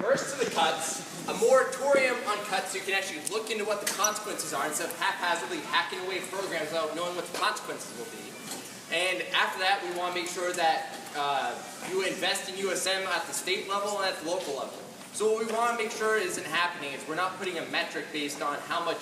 reverse to the cuts, a moratorium on cuts so you can actually look into what the consequences are instead of haphazardly hacking away programs without knowing what the consequences will be. And after that, we want to make sure that you invest in USM at the state level and at the local level. So what we want to make sure isn't happening is we're not putting a metric based on how much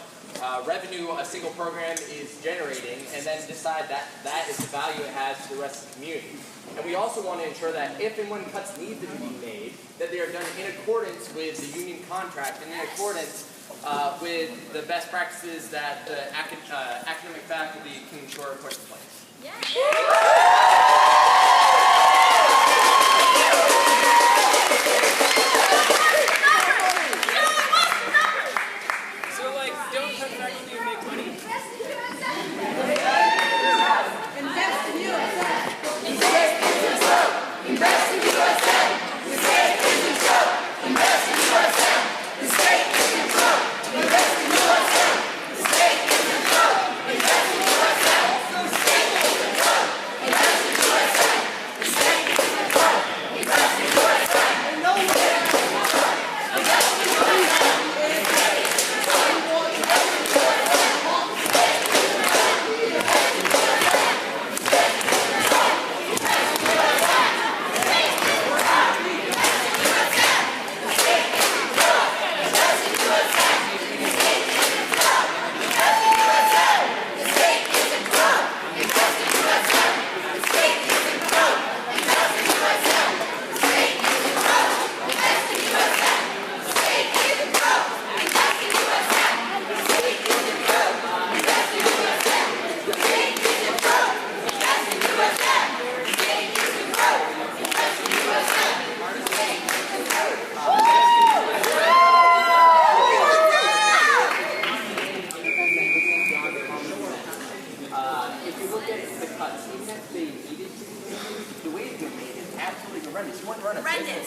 revenue a single program is generating and then decide that that is the value it has to the rest of the community. And we also want to ensure that if and when cuts need to be made, that they are done in accordance with the union contract and in accordance with the best practices that the academic faculty can ensure are put in place.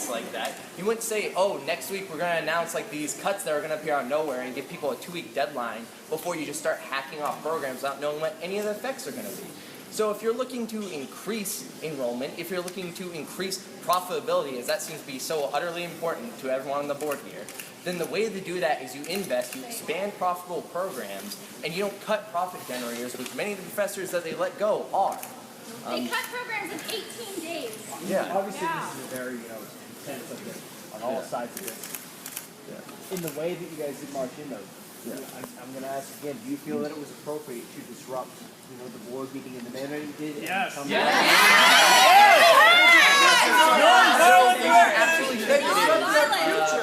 Like that. You wouldn't say, oh, next week we're going to announce like these cuts that are going to appear out of nowhere and give people a 2-week deadline before you just start hacking off programs without knowing what any of the effects are going to be. So if you're looking to increase enrollment, if you're looking to increase profitability, as that seems to be so utterly important to everyone on the board here, then the way to do that is you invest, you expand profitable programs, and you don't cut profit generators, which many of the professors that they let go are. They cut programs in 18 days. Yeah. Obviously, this is a very, intense subject on all sides of this. Yeah. In the way that you guys did march in, though, I'm going to ask again, do you feel that it was appropriate to disrupt, the board meeting in the manner you did? Yes.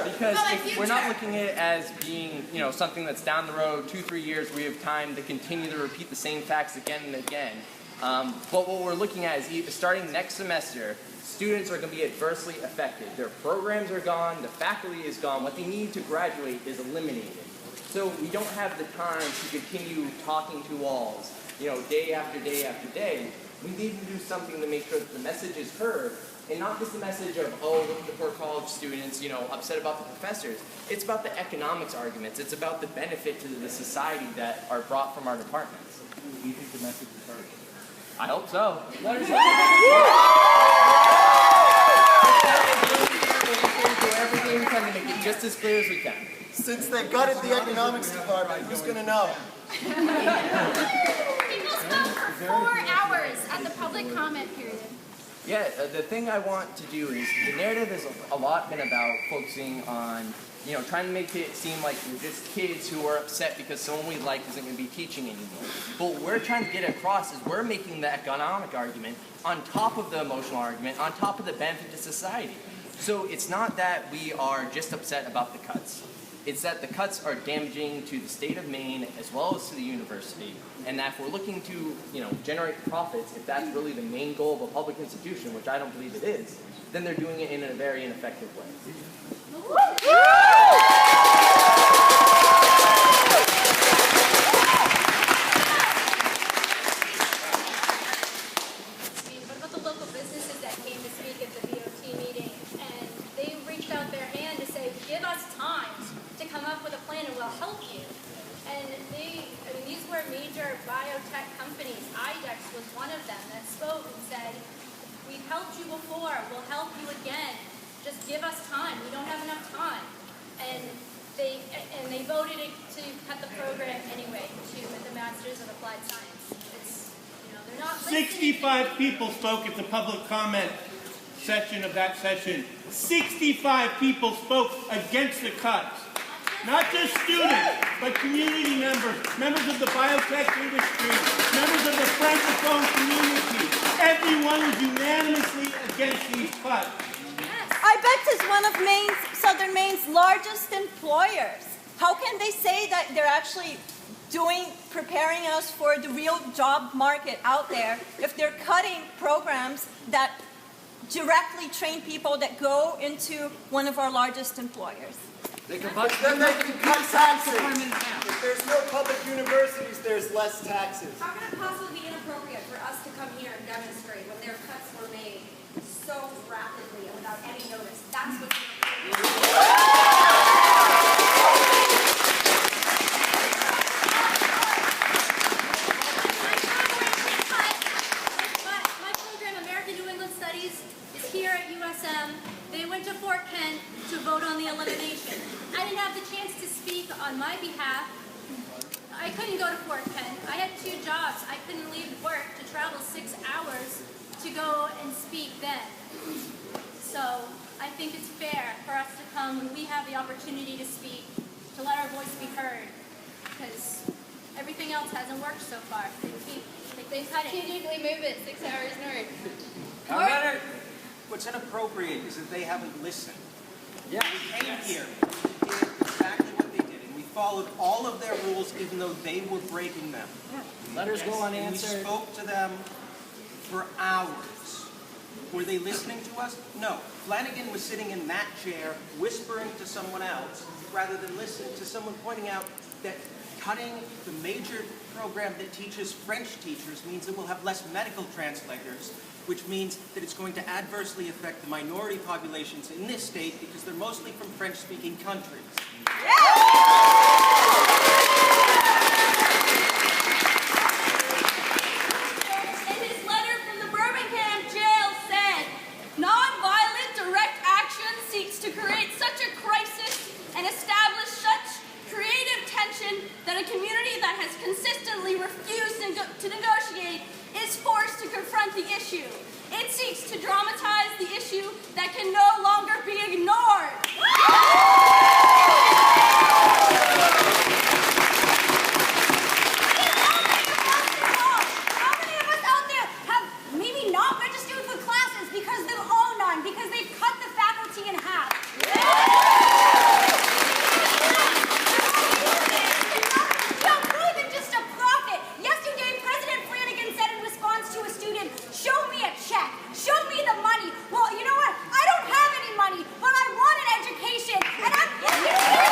Because if we're not looking at it as being, something that's down the road, 2-3 years, we have time to continue to repeat the same facts again and again. But what we're looking at is starting next semester, students are going to be adversely affected. Their programs are gone, the faculty is gone, what they need to graduate is eliminated. So we don't have the time to continue talking to walls, day after day after day. We need to do something to make sure that the message is heard, and not just the message of, oh, look at the poor college students, upset about the professors. It's about the economics arguments. It's about the benefit to the society that are brought from our departments. Do you think the message is heard? I hope so. We'll do everything we can to make it just as clear as we can. Since they gutted the economics department, who's going to know? People spoke for 4 hours at the public comment period. Yeah, the thing I want to do is, the narrative has a lot been about focusing on, trying to make it seem like we're just kids who are upset because someone we like isn't going to be teaching anymore. But what we're trying to get across is we're making the economic argument on top of the emotional argument, on top of the benefit to society. So it's not that we are just upset about the cuts. It's that the cuts are damaging to the state of Maine as well as to the university, and that if we're looking to, generate profits, if that's really the main goal of a public institution, which I don't believe it is, then they're doing it in a very ineffective way. What about the local businesses that came to speak at the BOT meeting, and they reached out their hand to say, give us time to come up with a plan and we'll help you. And these were major biotech companies. IDEX was one of them that spoke and said, we've helped you before, we'll help you again. Just give us time. We don't have enough time. voted to cut the program anyway to the Masters of Applied Science. It's, they're not listening. 65 people spoke at the public comment section of that session. 65 people spoke against the cuts. Not just students, but community members, members of the biotech industry, members of the Francophone community. Everyone was unanimously against these cuts. I bet it's one of Southern Maine's largest employers. How can they say that they're actually preparing us for the real job market out there if they're cutting programs that directly train people that go into one of our largest employers? Then they can cut taxes. If there's no public universities, there's less taxes. How can it possibly be inappropriate for us to come here and demonstrate when their cuts were made so rapidly and without any notice? That's what's inappropriate. My program, American New England Studies, is here at USM. They went to Fort Kent to vote on the elimination. I didn't have the chance to speak on my behalf. I couldn't go to Fort Kent. I had 2 jobs. I couldn't leave work to travel 6 hours to go and speak then. So I think it's fair for us to come when we have the opportunity to speak, to let our voice be heard, because everything else hasn't worked so far. They cut it. Strategically move it 6 hours north. What's inappropriate is that they haven't listened. Yeah. We came here, we did exactly what they did, and we followed all of their rules even though they were breaking them. Letters go And we unanswered. spoke to them for hours. Were they listening to us? No. Flanagan was sitting in that chair whispering to someone else rather than listen to someone pointing out that cutting the major program that teaches French teachers means that we'll have less medical translators, which means that it's going to adversely affect the minority populations in this state because they're mostly from French-speaking countries. In his letter from the Birmingham jail said, "Nonviolent direct action seeks to create such a crisis and establish such creative tension that a community that has consistently refused to negotiate is forced to confront the issue. It seeks to dramatize the issue that can no longer be ignored." How many of us out there have maybe not registered for classes because they own none, because they've cut the faculty in half? More than just a profit. Yesterday, President Flanagan said in response to a student, "Show me a check. Show me the money." Well, you know what? I don't have any money, but I want an education, and I'm giving it to you.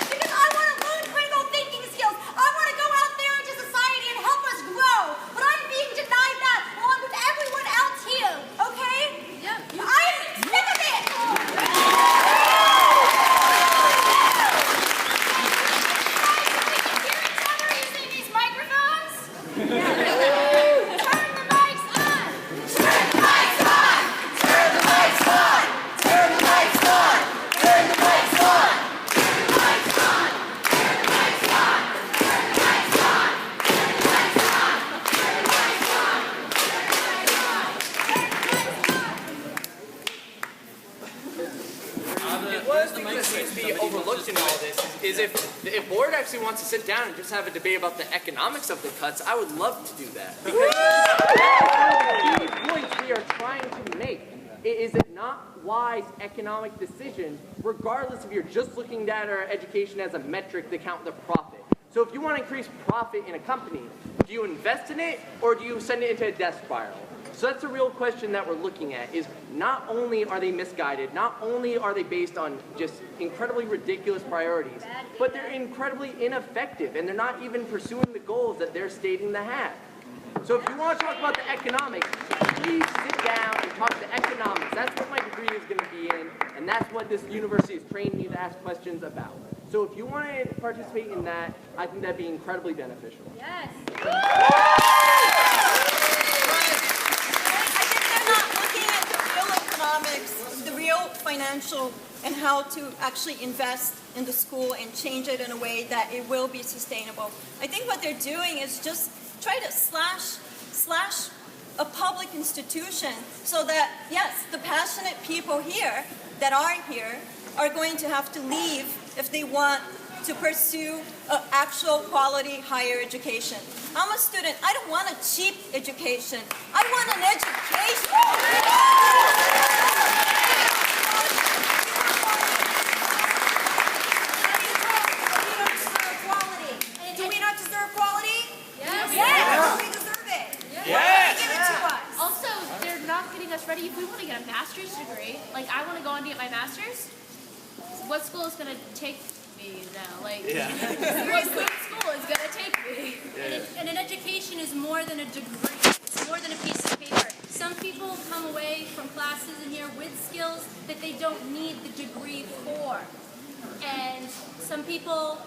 Because I want to learn critical thinking skills. I want to go out there into society and help us grow. But I'm being denied that along with everyone else here, okay? Yeah. I'm sick of it! Using these microphones? Turn the mics on! Turn the mics on! Turn the mics on! Turn the mics on! Turn the mics on! Turn the mics on! Turn the mics on! Turn the mics on! Turn the mics on! Turn the mics on! One thing that seems to be overlooked in all this is if board actually wants to sit down and just have a debate about the economics of the cuts, I would love to do that. Because the key points we are trying to make is it not wise economic decisions, regardless if you're just looking at our education as a metric to count the profit. So if you want to increase profit in a company, do you invest in it or do you send it into a death spiral? So that's the real question that we're looking at, is not only are they misguided, not only are they based on just incredibly ridiculous priorities, but they're incredibly ineffective and they're not even pursuing the goals that they're stating they have. So if you want to talk about the economics, please sit down and talk the economics. That's what my degree is going to be in, and that's what this university has trained me to ask questions about. So if you want to participate in that, I think that'd be incredibly beneficial. Yes. I think they're not looking at the real potential and how to actually invest in the school and change it in a way that it will be sustainable. I think what they're doing is just try to slash a public institution so that, yes, the passionate people here that are here are going to have to leave if they want to pursue an actual quality higher education. I'm a student. I don't want a cheap education. I want an education. Do we not deserve quality? Yes. Yes. We deserve it. Yes. Give it to us. Also, they're not getting us ready. If we want to get a master's degree, like I want to go on to get my master's, what school is going to take me now? Like, what school is going to take me? And an education is more than a degree. It's more than a piece of paper. Some people come away from classes in here with skills that they don't need the degree for. And some people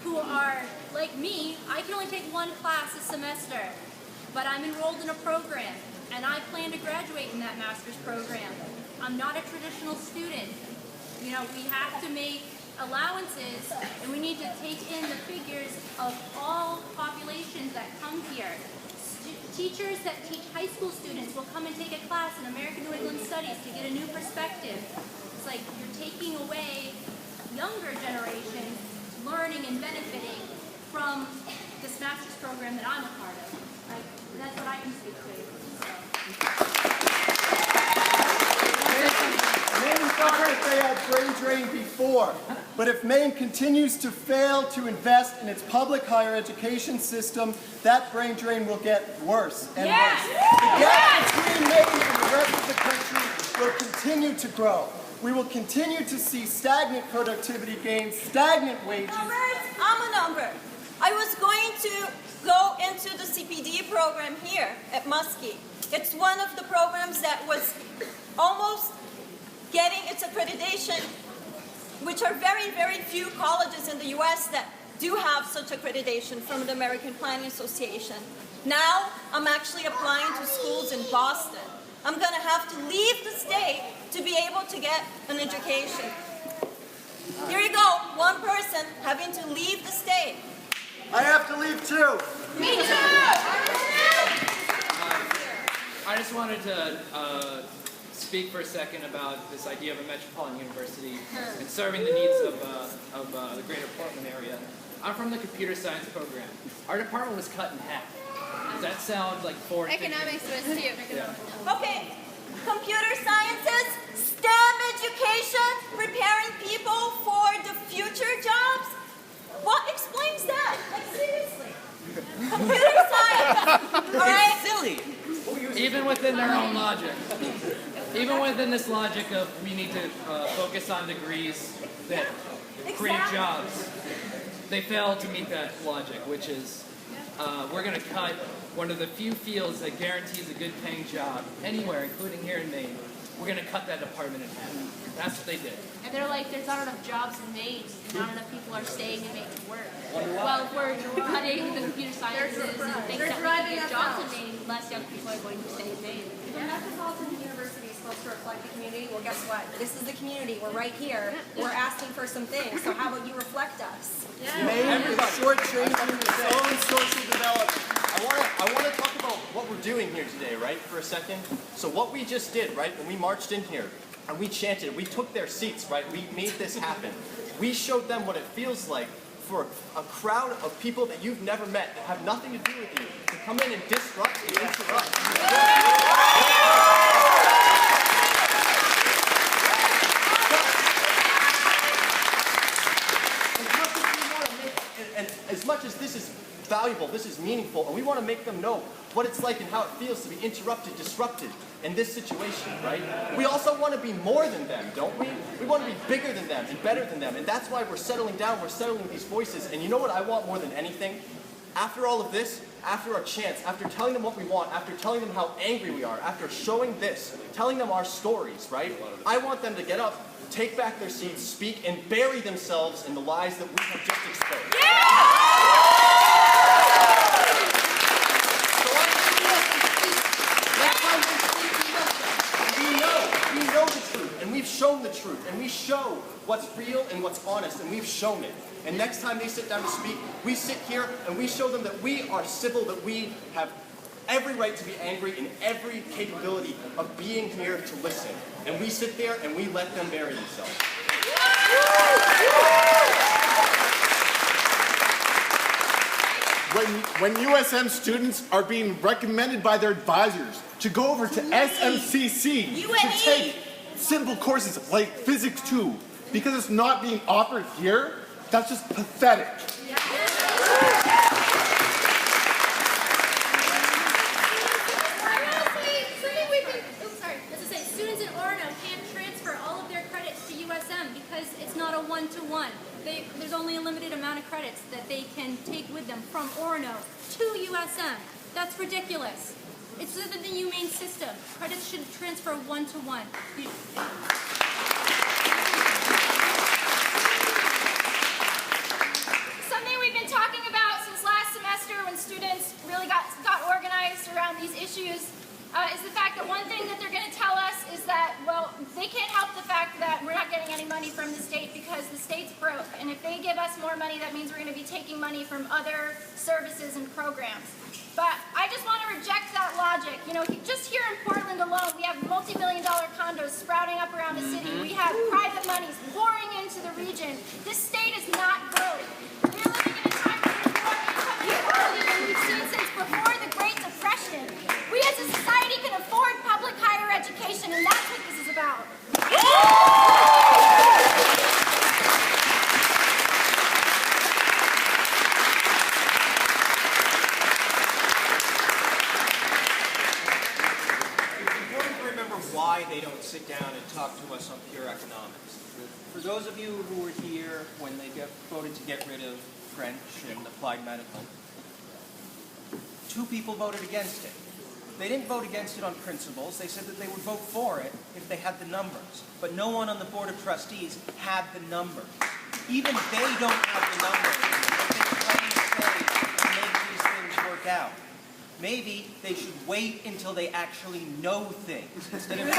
who are like me, I can only take one class a semester, but I'm enrolled in a program, and I plan to graduate in that master's program. I'm not a traditional student. You know, we have to make allowances, and we need to take in the figures of all populations that come here. Teachers that teach high school students will come and take a class in American New England Studies to get a new perspective. It's like you're taking away younger generations learning and benefiting from this master's program that I'm a part of. Like, that's what I can speak to. Maine felt like they had brain drain before, but if Maine continues to fail to invest in its public higher education system, that brain drain will get worse and worse. The gap between Maine and the rest of the country will continue to grow. We will continue to see stagnant productivity gains, stagnant wages. I'm a number. I was going to go into the CPD program here at Muskie. It's one of the programs that was almost getting its accreditation, which are very, very few colleges in the U.S. that do have such accreditation from the American Planning Association. Now, I'm actually applying to schools in Boston. I'm going to have to leave the state to be able to get an education. Here you go, one person having to leave the state. I have to leave too. Me too! I just wanted to speak for a second about this idea of a metropolitan university and serving the needs of the greater Portland area. I'm from the computer science program. Our department was cut in half. Does that sound like forward thinking? Economics was too. Yeah. Okay, computer sciences, STEM education, preparing people for the future jobs. What explains that? Like seriously. Computer science, all right? Silly. Even within their own logic. Even within this logic of we need to focus on degrees that create jobs, they fail to meet that logic, which is we're going to cut one of the few fields that guarantees a good paying job anywhere, including here in Maine. We're going to cut that department in half. That's what they did. And they're like, there's not enough jobs in Maine, and not enough people are staying and making work. Well, if we're cutting the computer sciences and things that we can get jobs in Maine, less young people are going to stay in Maine. The Metropolitan University is supposed to reflect the community. Well, guess what? This is the community. We're right here. We're asking for some things. So how about you reflect us? Maine is shortchanging its own social development. I want to talk about what we're doing here today, right, for a second. So what we just did, right, when we marched in here, and we chanted, we took their seats, right, we made this happen. We showed them what it feels like for a crowd of people that you've never met, that have nothing to do with you, to come in and disrupt and interrupt. And as much as this is valuable, this is meaningful, and we want to make them know what it's like and how it feels to be interrupted, disrupted in this situation, right? We also want to be more than them, don't we? We want to be bigger than them and better than them, and that's why we're settling down, we're settling these voices. And you know what I want more than anything? After all of this, after our chants, after telling them what we want, after telling them how angry we are, after showing this, telling them our stories, right? I want them to get up, take back their seats, speak, and bury themselves in the lies that we have just exposed. We know the truth. truth, and we show what's real and what's honest, and we've shown it. And next time they sit down to speak, we sit here and we show them that we are civil, that we have every right to be angry and every capability of being here to listen. And we sit there and we let them bury themselves. When USM students are being recommended by their advisors to go over to SMCC to take simple courses like Physics 2 because it's not being offered here, that's just pathetic. Students in Orono can't transfer all of their credits to USM because it's not a one-to-one. There's only a limited amount of credits that they can take with them from Orono to USM. That's ridiculous. It's within the humane system. Credits should transfer one-to-one. Something we've been talking about since last semester when students really got organized around these issues is the fact that one thing that they're going to tell us is that, well, they can't help the fact that we're not getting any money from the state because the state's broke. And if they give us more money, that means we're going to be taking money from other services and programs. But I just want to reject that logic. You know, just here in Portland alone, we have multi-million-dollar condos sprouting up around the city. We have private monies pouring into the region. This state is not broke. We're living in a time when there's more income inequality than we've seen since before the Great Depression. We as a society can afford public higher education, and that's what this is about. Why they don't sit down and talk to us on pure economics. For those of you who were here when they voted to get rid of French and applied medical, 2 people voted against it. They didn't vote against it on principles. They said that they would vote for it if they had the numbers. But no one on the Board of Trustees had the numbers. Even they don't have the numbers that they try to make these things work out. Maybe they should wait until they actually know things instead of And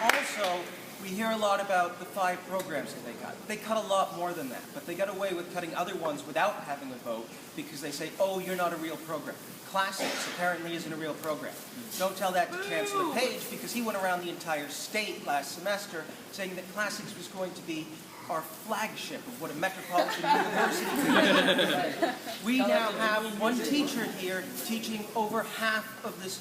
also, we hear a lot about the 5 programs that they got. They cut a lot more than that, but they got away with cutting other ones without having a vote because they say, oh, you're not a real program. Classics apparently isn't a real program. Don't tell that to Chancellor Page because he went around the entire state last semester saying that Classics was going to be our flagship of what a metropolitan university is. We now have 1 teacher here teaching over half of this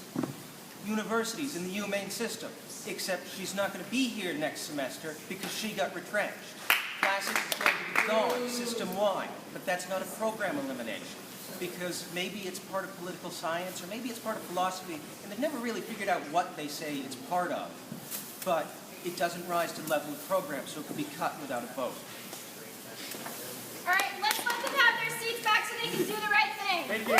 universities in the humane system, except she's not going to be here next semester because she got retrenched. Classics is going to be gone system-wide, but that's not a program elimination because maybe it's part of political science or maybe it's part of philosophy, and they've never really figured out what they say it's part of. But it doesn't rise to the level of program, so it could be cut without a vote. All right, let's let them have their seats back so they can do the right thing. Thank you.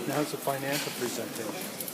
Now it's a financial presentation.